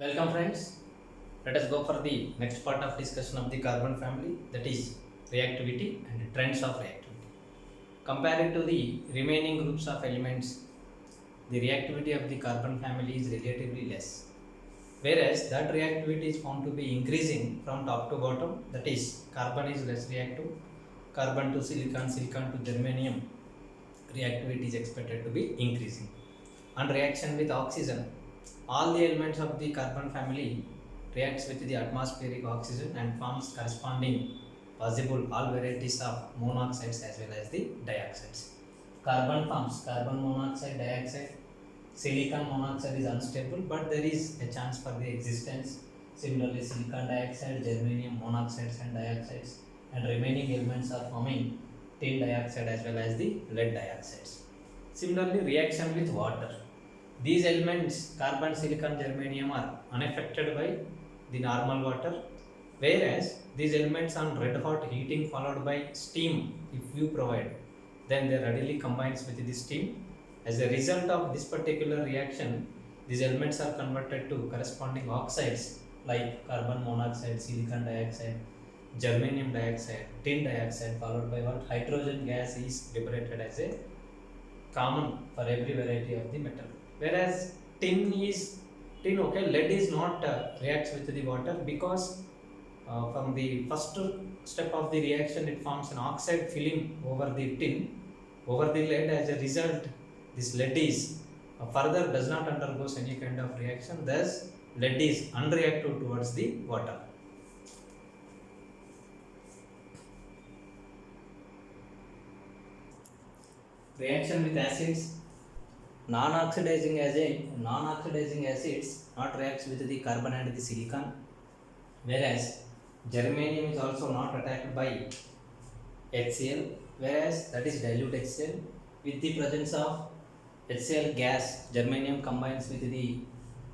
Welcome friends. Let us go for the next part of discussion of the carbon family, that is reactivity and trends of reactivity. Compared to the remaining groups of elements, the reactivity of the carbon family is relatively less. Whereas that reactivity is found to be increasing from top to bottom, that is carbon is less reactive, carbon to silicon, silicon to germanium, reactivity is expected to be increasing. On reaction with oxygen, all the elements of the carbon family reacts with the atmospheric oxygen and forms corresponding possible all varieties of monoxides as well as the dioxides. Carbon forms carbon monoxide, dioxide. Silicon monoxide is unstable, but there is a chance for the existence. Similarly, silicon dioxide, germanium monoxides and dioxides, and remaining elements are forming tin dioxide as well as the lead dioxides. Similarly, reaction with water. These elements, carbon, silicon, germanium, are unaffected by the normal water, whereas these elements on red hot heating followed by steam, if you provide, then they readily combines with the steam. As a result of this particular reaction, these elements are converted to corresponding oxides like carbon monoxide, silicon dioxide, germanium dioxide, tin dioxide, followed by what? Hydrogen gas is liberated as a common for every variety of the metal. Whereas tin, okay, lead is not reacts with the water because from the first step of the reaction it forms an oxide film over the tin, over the lead. As a result, this lead is further does not undergoes any kind of reaction, thus lead is unreactive towards the water. Reaction with acids. Non-oxidizing acids not reacts with the carbon and the silicon, whereas germanium is also not attacked by HCl, whereas that is dilute HCl. With the presence of HCl gas, germanium combines with the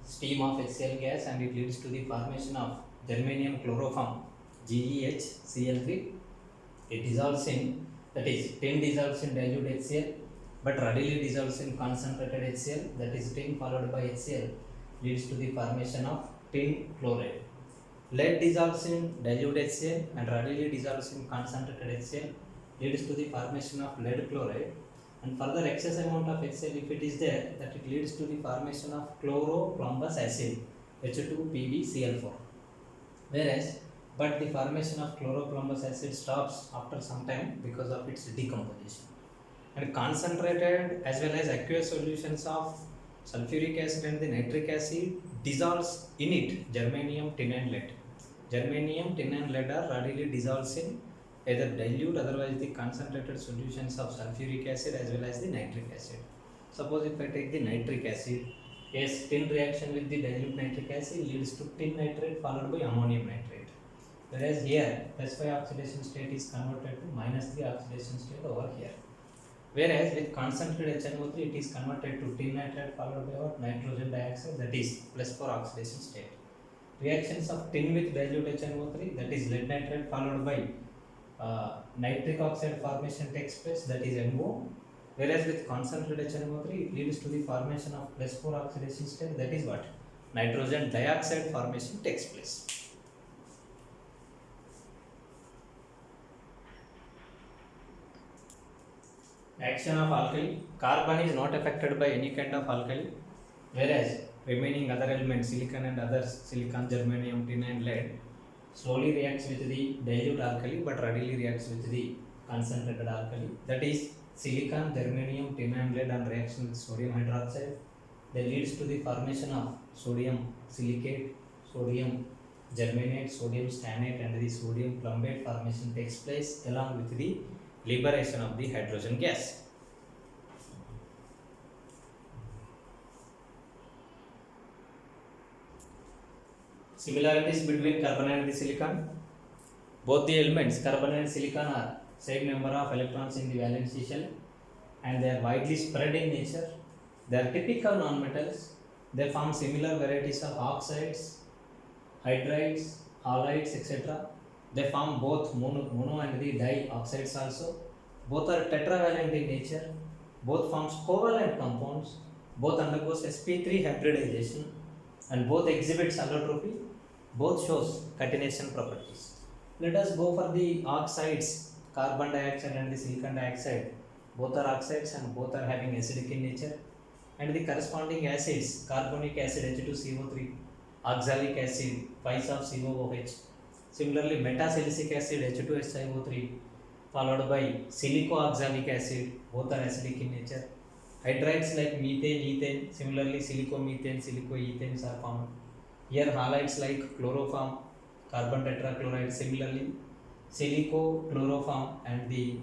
steam of HCl gas and it leads to the formation of germanium chloroform GeHCl3. It dissolves in, that is tin dissolves in dilute HCl but readily dissolves in concentrated HCl, that is tin followed by HCl leads to the formation of tin chloride. Lead dissolves in dilute HCl and readily dissolves in concentrated HCl leads to the formation of lead chloride, and further excess amount of HCl if it is there, that it leads to the formation of chloroplumbous acid H2PbCl4. Whereas but the formation of chloroplumbous acid stops after some time because of its decomposition. And concentrated as well as aqueous solutions of sulfuric acid and the nitric acid dissolves in it germanium, tin and lead. Germanium, tin and lead are readily dissolves in either dilute, otherwise the concentrated solutions of sulfuric acid as well as the nitric acid. Suppose if I take the nitric acid, yes, tin reaction with the dilute nitric acid leads to tin nitrate followed by ammonium nitrate. Whereas here +5 oxidation state is converted to -3 oxidation state over here. Whereas with concentrated HNO3 it is converted to tin nitrate followed by what? Nitrogen dioxide, that is +4 oxidation state. Reactions of tin with dilute HNO3, that is lead nitrate followed by nitric oxide formation takes place, that is NO. Whereas with concentrated HNO3 it leads to the formation of +4 oxidation state, that is what? Nitrogen dioxide formation takes place. Action of alkali. Carbon is not affected by any kind of alkali, whereas remaining other elements, silicon and others, silicon, germanium, tin and lead, slowly reacts with the dilute alkali but readily reacts with the concentrated alkali. That is silicon, germanium, tin and lead on reaction with sodium hydroxide. That leads to the formation of sodium silicate, sodium germanate, sodium stannate and the sodium plumbate formation takes place along with the liberation of the hydrogen gas. Similarities between carbon and the silicon. Both the elements, carbon and silicon, are same number of electrons in the valence shell and they are widely spread in nature. They are typical nonmetals. They form similar varieties of oxides, hydrides, halides, etc. They form both mono and the dioxides also. Both are tetravalent in nature. Both forms covalent compounds. Both undergoes sp3 hybridization. and both exhibits allotropy, both shows catenation properties. Let us go for the oxides, carbon dioxide and the silicon dioxide. Both are oxides and both are having acidic in nature. And the corresponding acids, carbonic acid H2CO3, oxalic acid 5 of COOH. Similarly, metasilicic acid H2SiO3 followed by silico-oxalic acid, both are acidic in nature. Hydrides like methane, ethane, similarly silicomethane, silicoethanes are formed. Here halides like chloroform, carbon tetrachloride, similarly silicochloroform and the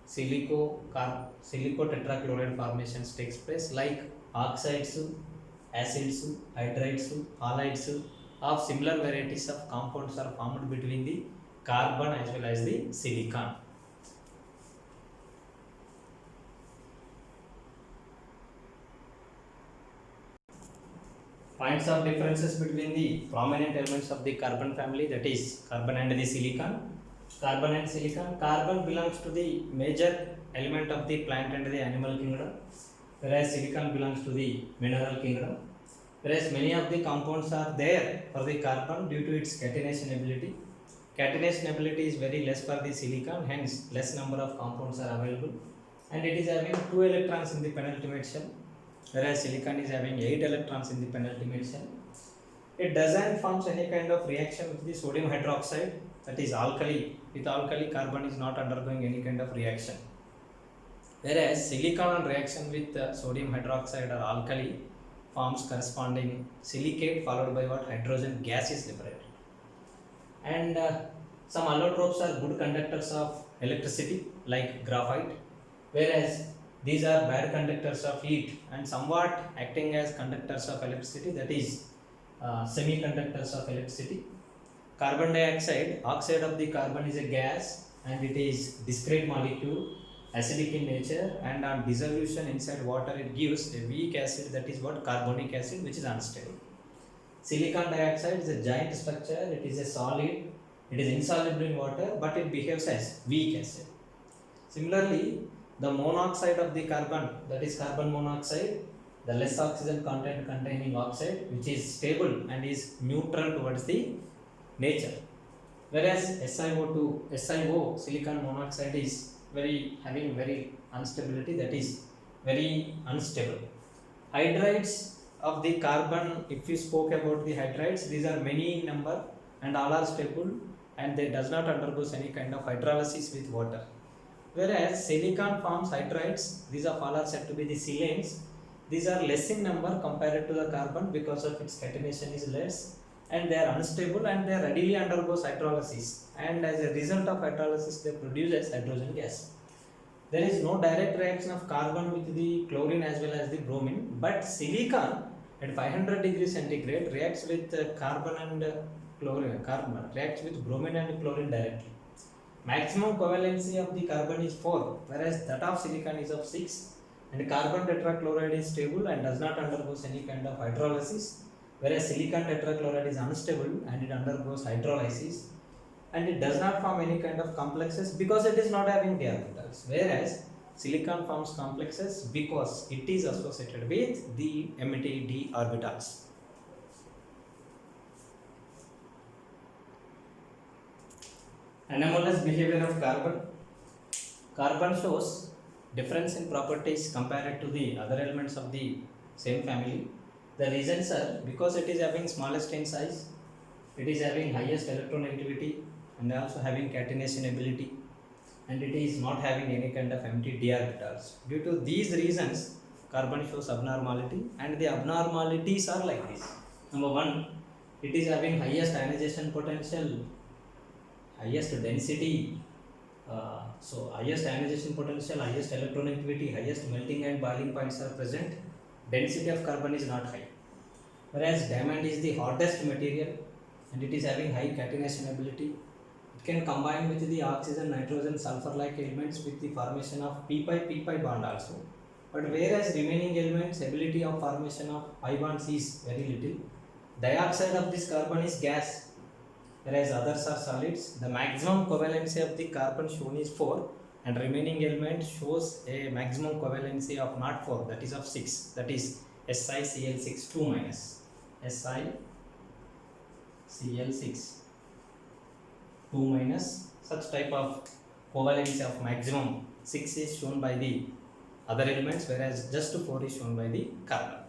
silico tetrachloride formations takes place like oxides, acids, hydrides, halides of similar varieties of compounds are formed between the carbon as well as the silicon. Points of differences between the prominent elements of the carbon family, that is carbon and the silicon. Carbon and silicon. Carbon belongs to the major element of the plant and the animal kingdom, whereas silicon belongs to the mineral kingdom. Whereas many of the compounds are there for the carbon due to its catenation ability. Catenation ability is very less for the silicon, hence less number of compounds are available, and it is having 2 electrons in the penultimate shell, whereas silicon is having 8 electrons in the penultimate shell. It doesn't form any kind of reaction with the sodium hydroxide, that is alkali. With alkali, carbon is not undergoing any kind of reaction, whereas silicon on reaction with sodium hydroxide or alkali forms corresponding silicate followed by what? Hydrogen gas is liberated. And some allotropes are good conductors of electricity like graphite, whereas these are bad conductors of heat and somewhat acting as conductors of electricity, that is semiconductors of electricity. Carbon dioxide, oxide of the carbon is a gas and it is discrete molecule, acidic in nature, and on dissolution inside water it gives a weak acid, that is what? Carbonic acid, which is unstable. Silicon dioxide is a giant structure, it is a solid, it is insoluble in water but it behaves as weak acid. Similarly, the monoxide of the carbon, that is carbon monoxide, the less oxygen content containing oxide, which is stable and is neutral towards the nature, whereas SiO silicon monoxide is having very instability, that is very unstable. Hydrides of the carbon, if we spoke about the hydrides, these are many in number and all are stable and they does not undergo any kind of hydrolysis with water, whereas silicon forms hydrides. These are all are said to be the silanes. These are less in number compared to the carbon because of its catenation is less, and they are unstable and they readily undergoes hydrolysis, and as a result of hydrolysis they produce as hydrogen gas. There is no direct reaction of carbon with the chlorine as well as the bromine, but silicon at 500 degrees centigrade reacts with carbon and chlorine. Carbon reacts with bromine and chlorine directly. Maximum covalency of the carbon is 4, whereas that of silicon is of 6, and carbon tetrachloride is stable and does not undergo any kind of hydrolysis, whereas silicon tetrachloride is unstable and it undergoes hydrolysis and it does not form any kind of complexes because it is not having d orbitals, whereas silicon forms complexes because it is associated with the empty d orbitals. Anomalous behavior of carbon. Carbon shows difference in properties compared to the other elements of the same family. The reasons are because it is having smallest in size, it is having highest electronegativity and also having catenation ability, and it is not having any kind of empty d orbitals. Due to these reasons, carbon shows abnormality, and the abnormalities are like this. Number 1, it is having highest ionization potential, highest density, so highest ionization potential, highest electronegativity, highest melting and boiling points are present. Density of carbon is not high, whereas diamond is the hardest material and it is having high catenation ability. It can combine with the oxygen, nitrogen, sulfur like elements with the formation of p-pi bond also, but whereas remaining elements ability of formation of pi bonds is very little. Dioxide of this carbon is gas, whereas others are solids. The maximum covalency of the carbon shown is 4 and remaining element shows a maximum covalency of not 4, that is of 6, that is SiCl6 2-. SiCl6 2 minus such type of covalency of maximum 6 is shown by the other elements, whereas just 4 is shown by the carbon.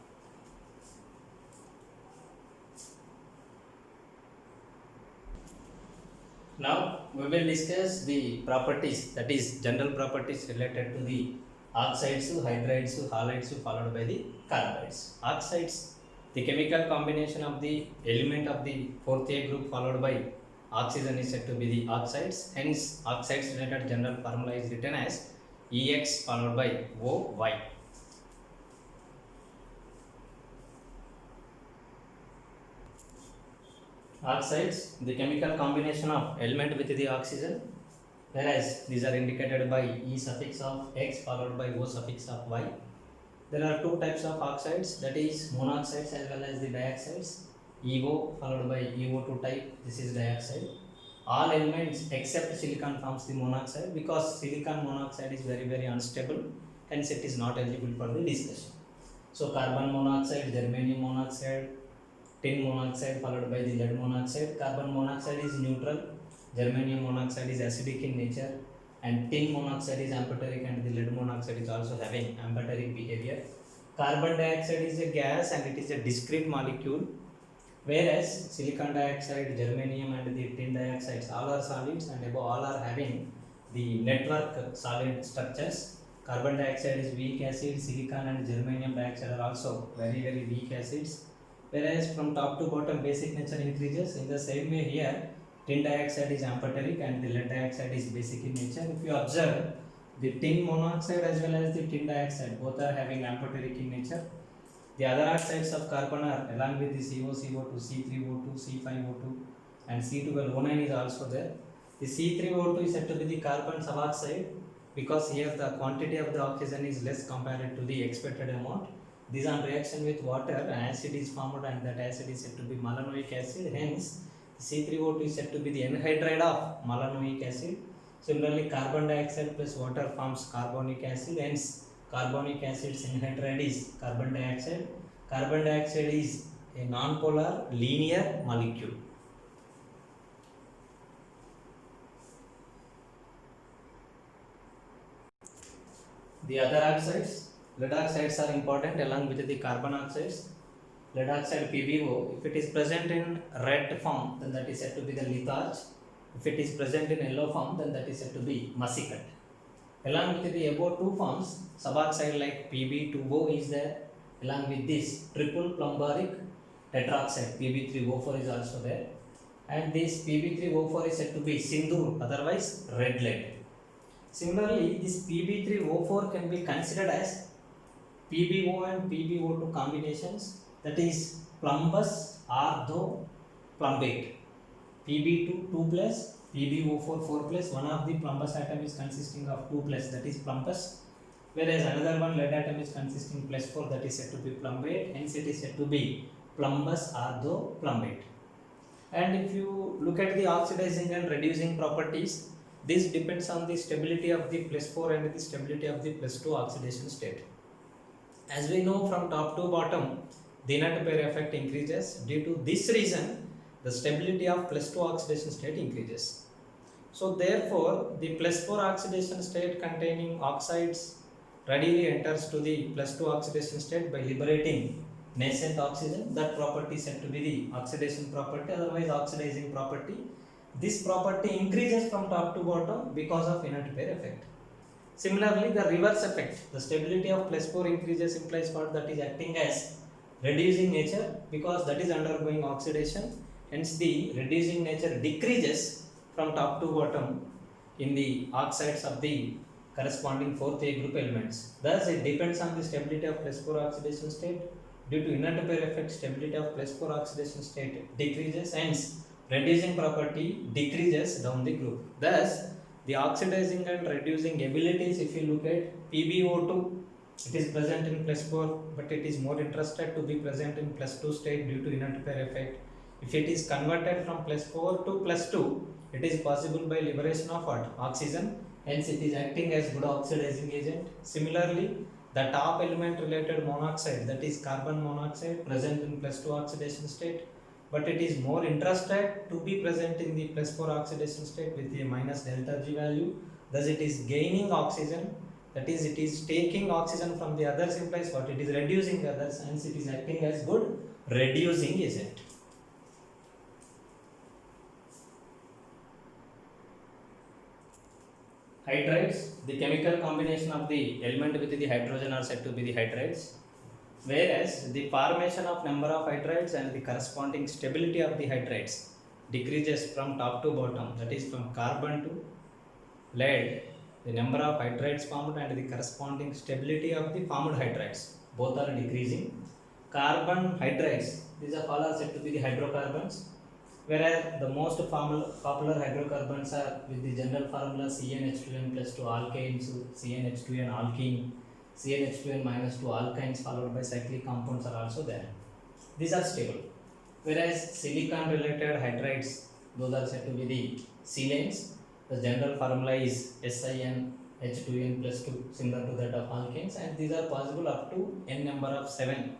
Now we will discuss the properties, that is general properties related to the oxides, hydrides, halides followed by the carbides. Oxides, the chemical combination of the element of the 4th A group followed by oxygen is said to be the oxides. Hence oxides related general formula is written as EX followed by OY. Oxides, the chemical combination of element with the oxygen, whereas these are indicated by E suffix of X followed by O suffix of Y. There are two types of oxides, that is monoxides as well as the dioxides. EO followed by EO2 type, this is dioxide. All elements except silicon forms the monoxide, because silicon monoxide is very unstable, hence it is not eligible for the discussion. So carbon monoxide, germanium monoxide, tin monoxide followed by the lead monoxide. Carbon monoxide is neutral, germanium monoxide is acidic in nature, and tin monoxide is amphoteric, and the lead monoxide is also having amphoteric behavior. Carbon dioxide is a gas and it is a discrete molecule, whereas silicon dioxide, germanium and the tin dioxides all are solids, and above all are having the network solid structures. Carbon dioxide is weak acid, silicon and germanium dioxide are also very weak acids, whereas from top to bottom basic nature increases. In the same way here, tin dioxide is amphoteric and the lead dioxide is basic in nature. If you observe, the tin monoxide as well as the tin dioxide both are having amphoteric in nature. The other oxides of carbon are along with the CO, CO2, C3O2, C5O2 and C12O9 is also there. The C3O2 is said to be the carbon suboxide, because here the quantity of the oxygen is less compared to the expected amount. This on reaction with water, an acid is formed and that acid is said to be malanoic acid. Hence, C3O2 is said to be the anhydride of malanoic acid. Similarly, carbon dioxide plus water forms carbonic acid. Hence, carbonic acid's anhydride is carbon dioxide. Carbon dioxide is a non-polar linear molecule. The other oxides, lead oxides are important along with the carbon oxides. Lead oxide PbO, if it is present in red form, then that is said to be the litharge. If it is present in yellow form, then that is said to be muscicate. Along with the above two forms, suboxide like Pb2O is there. Along with this triple plumbaric tetroxide Pb3O4 is also there. And this Pb3O4 is said to be Sindoor, otherwise red lead. Similarly, this Pb3O4 can be considered as PbO and PbO2 combinations, that is plumbus ortho plumbate. Pb2 2 plus, PbO4 4 plus. One of the plumbus atom is consisting of 2 plus, that is plumbus, whereas another one lead atom is consisting plus 4, that is said to be plumbate. Hence it is said to be plumbus ortho plumbate. And if you look at the oxidizing and reducing properties, this depends on the stability of the plus 4 and the stability of the plus 2 oxidation state. As we know, from top to bottom, the inert pair effect increases. Due to this reason, the stability of plus 2 oxidation state increases. So therefore, the plus 4 oxidation state containing oxides readily enters to the plus 2 oxidation state by liberating nascent oxygen. That property is said to be the oxidation property, otherwise oxidizing property. This property increases from top to bottom because of inert pair effect. Similarly, the reverse effect, the stability of plus 4 increases implies what? That is acting as reducing nature, because that is undergoing oxidation. Hence, the reducing nature decreases from top to bottom in the oxides of the corresponding 4th A group elements. Thus, it depends on the stability of plus 4 oxidation state. Due to inert pair effect, stability of plus 4 oxidation state decreases. Hence, reducing property decreases down the group. Thus, the oxidizing and reducing abilities, if you look at PbO2, it is present in plus 4, but it is more interested to be present in plus 2 state due to inert pair effect. If it is converted from plus 4 to plus 2, it is possible by liberation of what? Oxygen. Hence, it is acting as good oxidizing agent. Similarly, the top element related monoxide, that is carbon monoxide, present in +2 oxidation state, but it is more interested to be present in the +4 oxidation state with a minus delta G value. Thus it is gaining oxygen, that is it is taking oxygen from the others, implies what? It is reducing others, hence it is acting as good reducing agent. Hydrides, the chemical combination of the element with the hydrogen are said to be the hydrides, whereas the formation of number of hydrides and the corresponding stability of the hydrides decreases from top to bottom, that is from carbon to lead. The number of hydrides formed and the corresponding stability of the formed hydrides both are decreasing. Carbon hydrides, these are all are said to be the hydrocarbons, whereas the most popular hydrocarbons are with the general formula CnH2n plus 2 alkanes, CnH2n alkene, CnH2n minus 2 alkynes followed by cyclic compounds are also there. These are stable. Whereas silicon related hydrides, those are said to be the silanes. The general formula is SiNH2n plus 2, similar to that of alkanes, and these are possible up to n number of 7.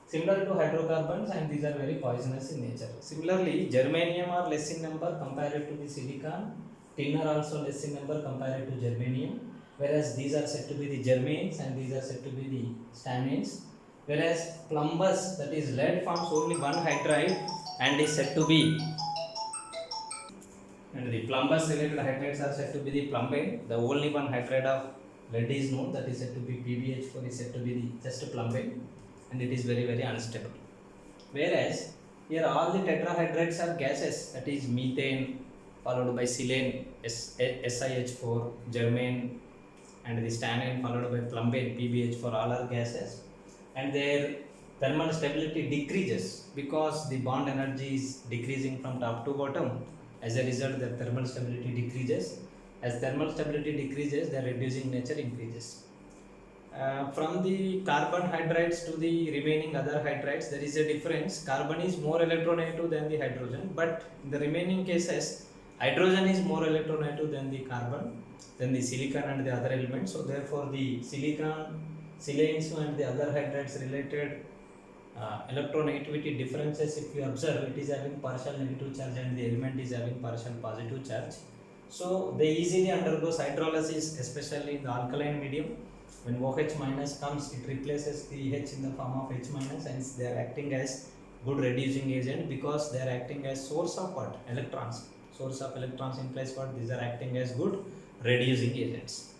Similar to hydrocarbons, and these are very poisonous in nature. Similarly, germanium are less in number compared to the silicon. Tin are also less in number compared to germanium, whereas these are said to be the germanes and these are said to be the stannanes. Whereas plumbous, that is lead, forms only one hydride and is said to be, and the plumbous related hydrides are said to be the plumbane. The only one hydride of lead is known, that is said to be PbH4, is said to be the just plumbane, and it is very unstable. Whereas here all the tetrahydrides are gases, that is methane followed by silane SiH4, germane, and the stannane followed by plumbane PbH4, all are gases, and their thermal stability decreases because the bond energy is decreasing from top to bottom. As a result, their thermal stability decreases. As thermal stability decreases, their reducing nature increases. From the carbon hydrides to the remaining other hydrides, there is a difference. Carbon is more electronegative than the hydrogen, but in the remaining cases, hydrogen is more electronegative than the carbon, than the silicon and the other elements. So therefore, the silicon, silanes and the other hydrides related electronegativity differences, if you observe, it is having partial negative charge and the element is having partial positive charge. So they easily undergoes hydrolysis, especially in the alkaline medium. When OH minus comes, it replaces the H in the form of H minus, and they are acting as good reducing agent because they are acting as source of what? Electrons. Source of electrons implies what? These are acting as good reducing agents.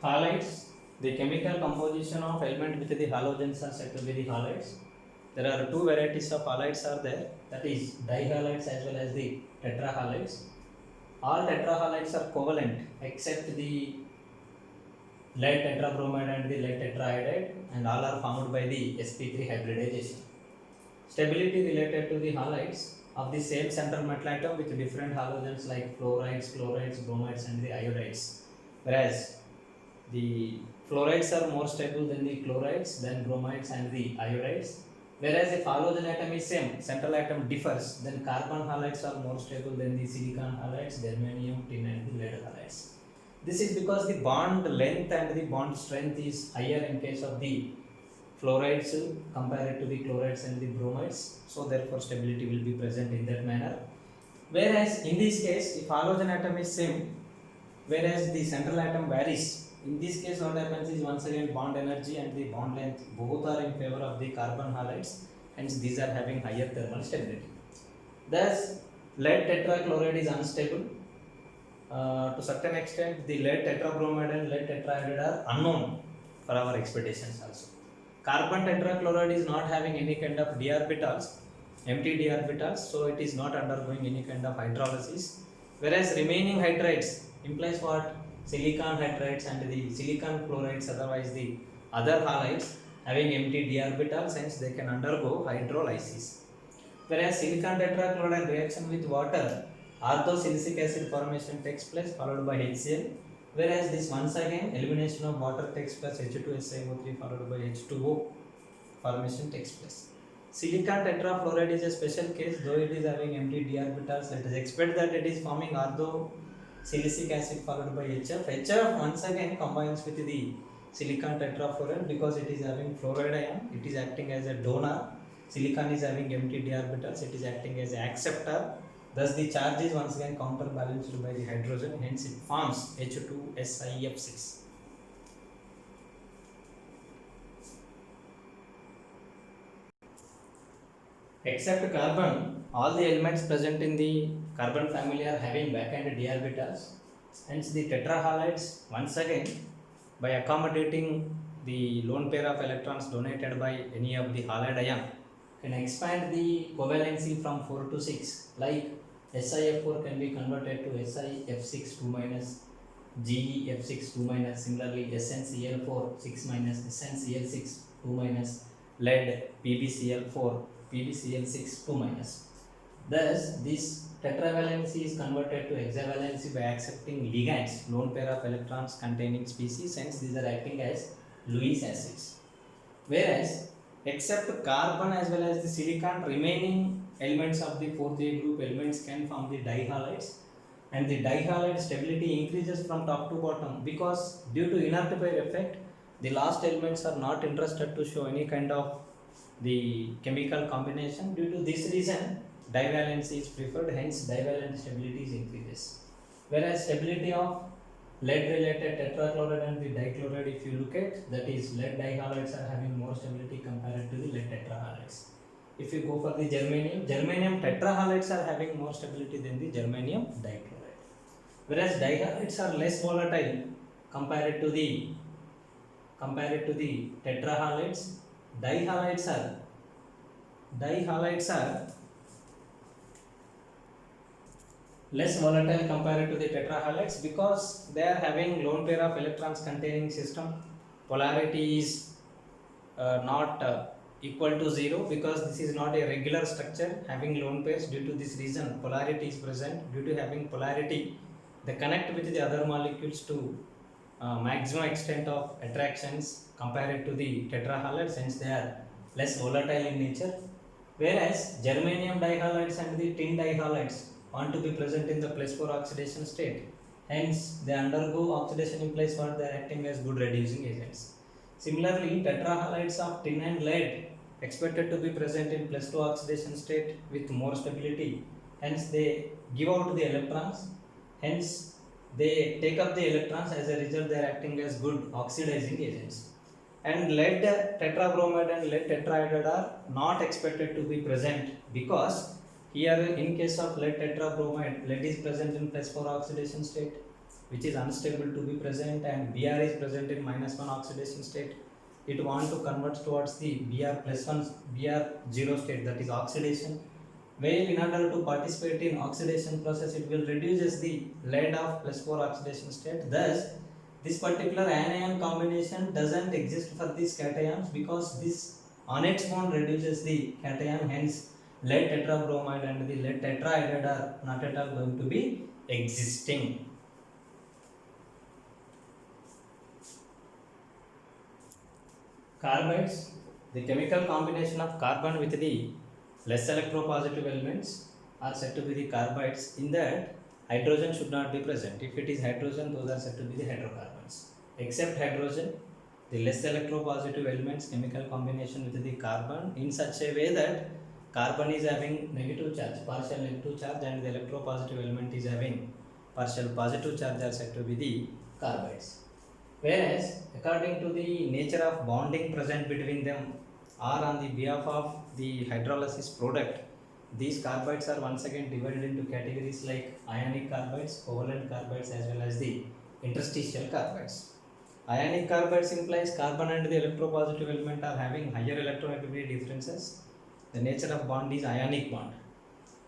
Halides, the chemical composition of element with the halogens are said to be the halides. There are two varieties of halides are there, that is dihalides as well as the tetrahalides. All tetrahalides are covalent except the lead tetrabromide and the lead tetraiodide, and all are formed by the sp3 hybridization. Stability related to the halides of the same central metal atom with different halogens like fluorides, chlorides, bromides and the iodides. Whereas the fluorides are more stable than the chlorides, then bromides and the iodides. Whereas if halogen atom is same, central atom differs, then carbon halides are more stable than the silicon halides, germanium, tin and the lead halides. This is because the bond length and the bond strength is higher in case of the fluorides compared to the chlorides and the bromides. So therefore stability will be present in that manner. Whereas in this case, if halogen atom is same, whereas the central atom varies, in this case what happens is once again bond energy and the bond length both are in favor of the carbon halides, hence these are having higher thermal stability. Thus lead tetrachloride is unstable. To certain extent the lead tetrabromide and lead tetraiodide are unknown for our expectations also. Carbon tetrachloride is not having any kind of d orbitals, empty d orbitals, so it is not undergoing any kind of hydrolysis. Whereas remaining hydrides implies what? Silicon hydrides and the silicon chlorides, otherwise the other halides having empty d orbitals, hence they can undergo hydrolysis. Whereas silicon tetrachloride reaction with water, orthosilicic acid formation takes place followed by HCl. Whereas this once again elimination of water takes place, H2SiO3 followed by H2O formation takes place. Silicon tetrafluoride is a special case, though it is having empty d orbitals. Let us expect that it is forming ortho silicic acid followed by HF. HF once again combines with the silicon tetrafluoride because it is having fluoride ion. It is acting as a donor. Silicon is having empty d orbitals. It is acting as an acceptor. Thus, the charge is once again counterbalanced by the hydrogen. Hence, it forms H2SiF6. Except carbon, all the elements present in the carbon family are having back-end d orbitals. Hence, the tetrahalides once again, by accommodating the lone pair of electrons donated by any of the halide ion, can expand the covalency from 4 to 6. Like SiF4 can be converted to SiF6 2 minus, GeF6 2 minus. Similarly, SnCl4 6 minus, SnCl6 2 minus, lead PbCl4 PbCl6 2 minus. Thus, this tetravalency is converted to hexavalency by accepting ligands, lone pair of electrons containing species. Hence, these are acting as Lewis acids. Whereas, except carbon as well as the silicon, remaining elements of the 4th A group elements can form the dihalides, and the dihalide stability increases from top to bottom because due to inert pair effect, the last elements are not interested to show any kind of the chemical combination. Due to this reason, divalency is preferred. Hence, divalent stability is increases. Whereas stability of lead related tetrachloride and the dichloride, if you look at, that is lead dihalides are having more stability compared to the lead tetrahalides. If you go for the germanium, germanium tetrahalides are having more stability than the germanium dichloride. Whereas dihalides are less volatile compared to the tetrahalides. Dihalides are less volatile compared to the tetrahalides because they are having lone pair of electrons containing system. Polarity is not equal to 0 because this is not a regular structure having lone pairs. Due to this reason, polarity is present. Due to having polarity, they connect with the other molecules to maximum extent of attractions compared to the tetrahalides. Hence, they are less volatile in nature. Whereas germanium dihalides and the tin dihalides want to be present in the +4 oxidation state. Hence, they undergo oxidation in place what they are acting as good reducing agents. Similarly, tetrahalides of tin and lead expected to be present in +2 oxidation state with more stability. Hence, they give out the electrons. Hence, they take up the electrons. As a result, they are acting as good oxidizing agents. And lead tetrabromide and lead tetraiodide are not expected to be present because here in case of lead tetrabromide, lead is present in +4 oxidation state, which is unstable to be present, and Br is present in -1 oxidation state. It wants to convert towards the Br+1 Br0 state, that is oxidation. Where in order to participate in oxidation process, it will reduces the lead of +4 oxidation state. Thus, this particular anion combination doesn't exist for these cations because this on its own reduces the cation. Hence, lead tetrabromide and the lead tetraiodide are not at all going to be existing. Carbides, the chemical combination of carbon with the less electropositive elements are said to be the carbides. In that, hydrogen should not be present. If it is hydrogen, those are said to be the hydrocarbons. Except hydrogen, the less electropositive elements chemical combination with the carbon in such a way that carbon is having negative charge, partial negative charge, and the electropositive element is having partial positive charge are said to be the carbides. Whereas, according to the nature of bonding present between them or on the behalf of the hydrolysis product, these carbides are once again divided into categories like ionic carbides, covalent carbides, as well as the interstitial carbides. Ionic carbides implies carbon and the electropositive element are having higher electronegativity differences. The nature of bond is ionic bond.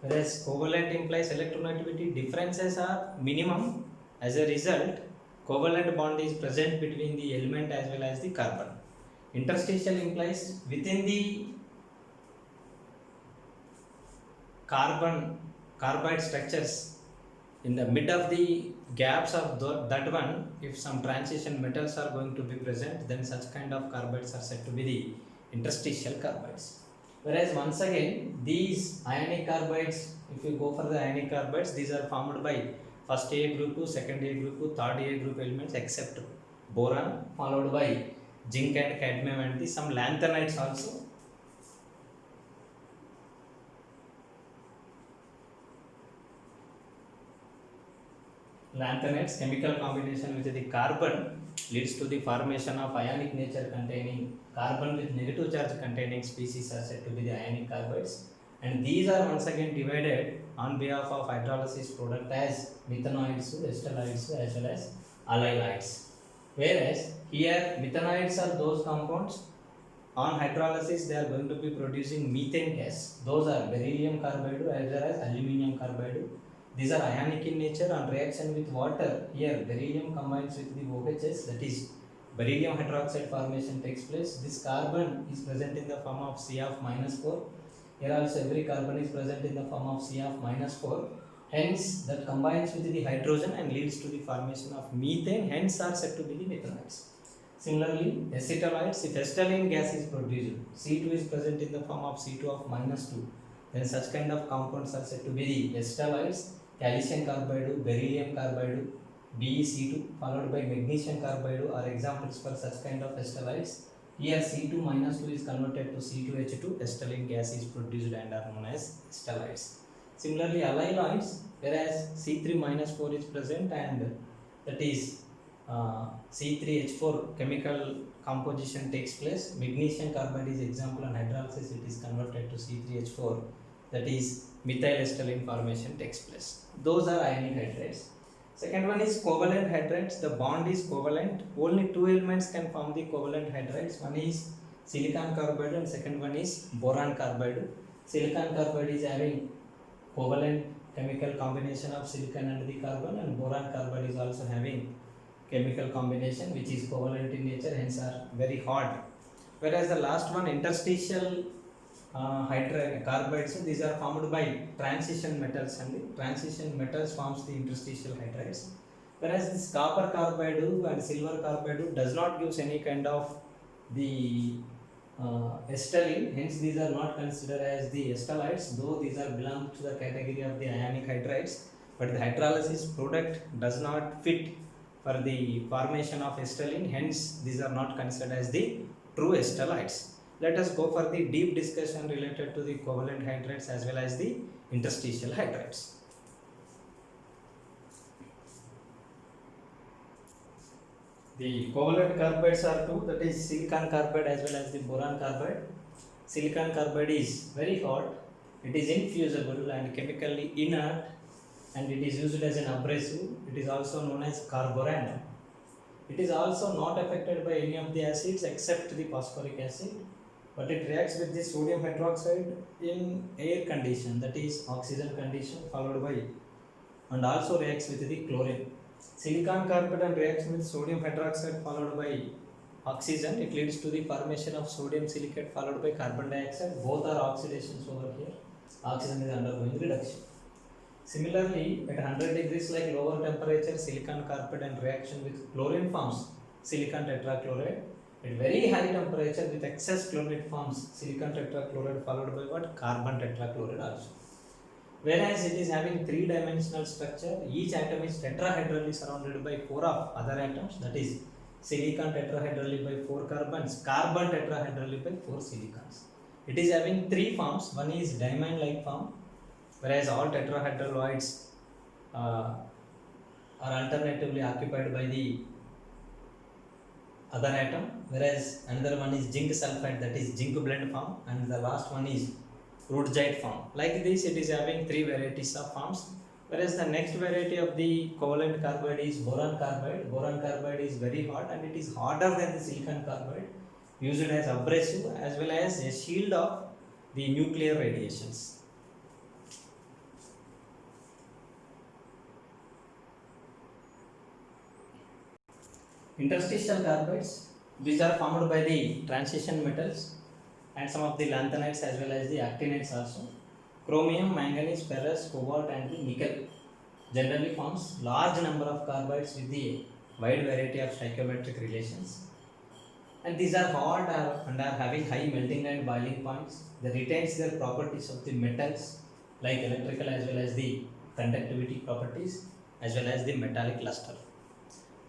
Whereas covalent implies electronegativity differences are minimum. As a result, covalent bond is present between the element as well as the carbon. Interstitial implies within the carbide structures, in the mid of the gaps of that one, if some transition metals are going to be present, then such kind of carbides are said to be the interstitial carbides. Whereas once again, these ionic carbides, if you go for the ionic carbides, these are formed by first A group, second A group, third A group elements except boron, followed by zinc and cadmium and some lanthanides also. Lanthanides chemical combination with the carbon leads to the formation of ionic nature containing carbon with negative charge containing species are said to be the ionic carbides, and these are once again divided on behalf of hydrolysis product as methanoids, esterides as well as allylides. Whereas here methanoids are those compounds on hydrolysis they are going to be producing methane gas. Those are beryllium carbide as well as aluminium carbide. These are ionic in nature. On reaction with water, here beryllium combines with the OHS, that is beryllium hydroxide formation takes place. This carbon is present in the form of CF-4. Here also every carbon is present in the form of CF-4. Hence that combines with the hydrogen and leads to the formation of methane, hence are said to be the methanoids. Similarly, acetylides, if acetylene gas is produced, C2 is present in the form of C2 of -2, then such kind of compounds are said to be the acetylides. Calcium carbide, beryllium carbide, BeC2 followed by magnesium carbide are examples for such kind of acetylides. Here C2-2 is converted to C2H2, acetylene gas is produced and are known as acetylides. Similarly, allylides, whereas C3-4 is present and that is C3H4 chemical composition takes place. Magnesium carbide is example on hydrolysis, it is converted to C3H4, that is methyl acetylene formation takes place. Those are ionic hydrides. Second one is covalent hydrides. The bond is covalent. Only two elements can form the covalent hydrides. One is silicon carbide and second one is boron carbide. Silicon carbide is having covalent chemical combination of silicon and the carbon, and boron carbide is also having chemical combination which is covalent in nature, hence are very hard. Whereas the last one, interstitial carbides, these are formed by transition metals, and the transition metals forms the interstitial hydrides. Whereas this copper carbide and silver carbide does not give any kind of the acetylene, hence these are not considered as the acetalides, though these are belong to the category of the ionic hydrides, but the hydrolysis product does not fit for the formation of acetylene, hence these are not considered as the true acetalides. Let us go for the deep discussion related to the covalent hydrides as well as the interstitial hydrides. The covalent carbides are two, that is silicon carbide as well as the boron carbide. Silicon carbide is very hot, it is infusible and chemically inert, and it is used as an abrasive. It is also known as carborundum. It is also not affected by any of the acids except the phosphoric acid, but it reacts with the sodium hydroxide in air condition, that is oxygen condition, followed by and also reacts with the chlorine. Silicon carbide reacts with sodium hydroxide followed by oxygen, it leads to the formation of sodium silicate followed by carbon dioxide. Both are oxidations over here. Oxygen is undergoing reduction. Similarly, at 100 degrees, like lower temperature, silicon carbide and reaction with chlorine forms silicon tetrachloride. At very high temperature with excess chloride forms silicon tetrachloride followed by what? Carbon tetrachloride also. Whereas it is having three-dimensional structure, each atom is tetrahedrally surrounded by 4 of other atoms, that is silicon tetrahedrally by 4 carbons, carbon tetrahedrally by 4 silicons. It is having three forms. One is diamine-like form, whereas all tetrahedraloids are alternatively occupied by the other atom, whereas another one is zinc sulfide, that is zinc blend form, and the last one is rutgite form. Like this, it is having three varieties of forms. Whereas the next variety of the covalent carbide is boron carbide. Boron carbide is very hot and it is harder than the silicon carbide, used as abrasive as well as a shield of the nuclear radiations. Interstitial carbides, these are formed by the transition metals and some of the lanthanides as well as the actinides also. Chromium, manganese, ferrous, cobalt and the nickel generally forms large number of carbides with the wide variety of stoichiometric relations, and these are hot and are having high melting and boiling points. They retains their properties of the metals like electrical as well as the conductivity properties. as well as the metallic luster.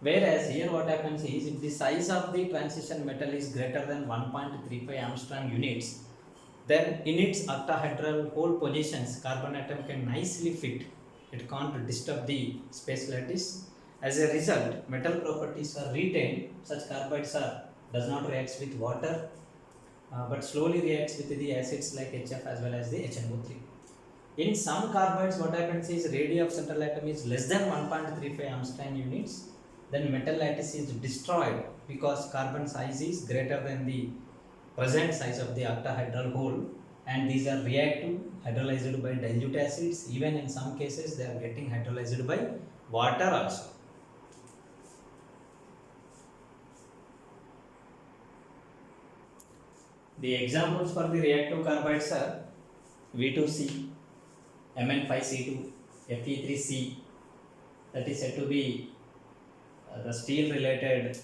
Whereas here what happens is, if the size of the transition metal is greater than 1.35 Armstrong units, then in its octahedral hole positions, carbon atom can nicely fit. It can't disturb the space lattice. As a result, metal properties are retained. Such carbides does not react with water, but slowly reacts with the acids like HF as well as the HNO3. In some carbides, what happens is, radii of central atom is less than 1.35 Armstrong units. Then metal lattice is destroyed because carbon size is greater than the present size of the octahedral hole, and these are reactive, hydrolyzed by dilute acids. Even in some cases, they are getting hydrolyzed by water also. The examples for the reactive carbides are V2C, Mn5C2, Fe3C, that is said to be the steel related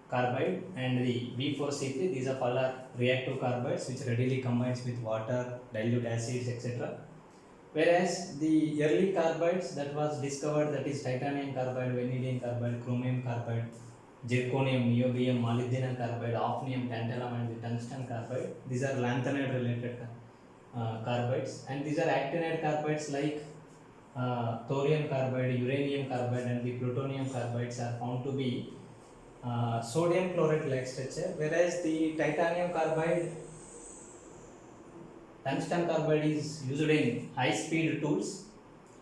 carbide, and the V4C3, these are all are reactive carbides which readily combines with water, dilute acids, etc. Whereas the early carbides that was discovered, that is titanium carbide, vanadium carbide, chromium carbide, zirconium, niobium, molybdenum carbide, hafnium, tantalum, and the tungsten carbide, these are lanthanide related carbides, and these are actinide carbides like thorium carbide, uranium carbide, and the plutonium carbides are found to be sodium chloride like structure, whereas the titanium carbide, tungsten carbide is used in high speed tools,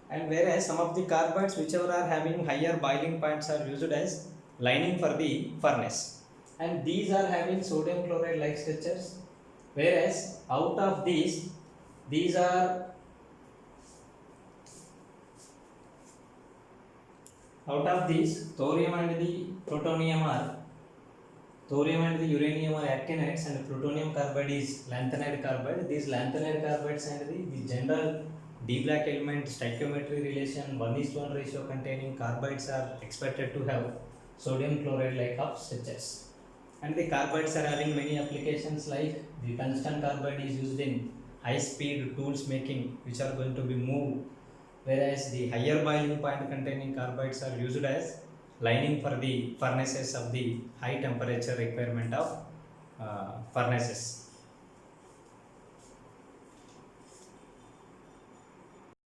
and whereas some of the carbides whichever are having higher boiling points are used as lining for the furnace, and these are having sodium chloride like structures, whereas out of these thorium and the plutonium are, thorium and the uranium are actinides, and plutonium carbide is lanthanide carbide. These lanthanide carbides and the general D black element stoichiometry relation 1:1 ratio containing carbides are expected to have sodium chloride like of structures. And the carbides are having many applications, like the tungsten carbide is used in high speed tools making which are going to be moved, whereas the higher boiling point containing carbides are used as lining for the furnaces of the high temperature requirement of furnaces.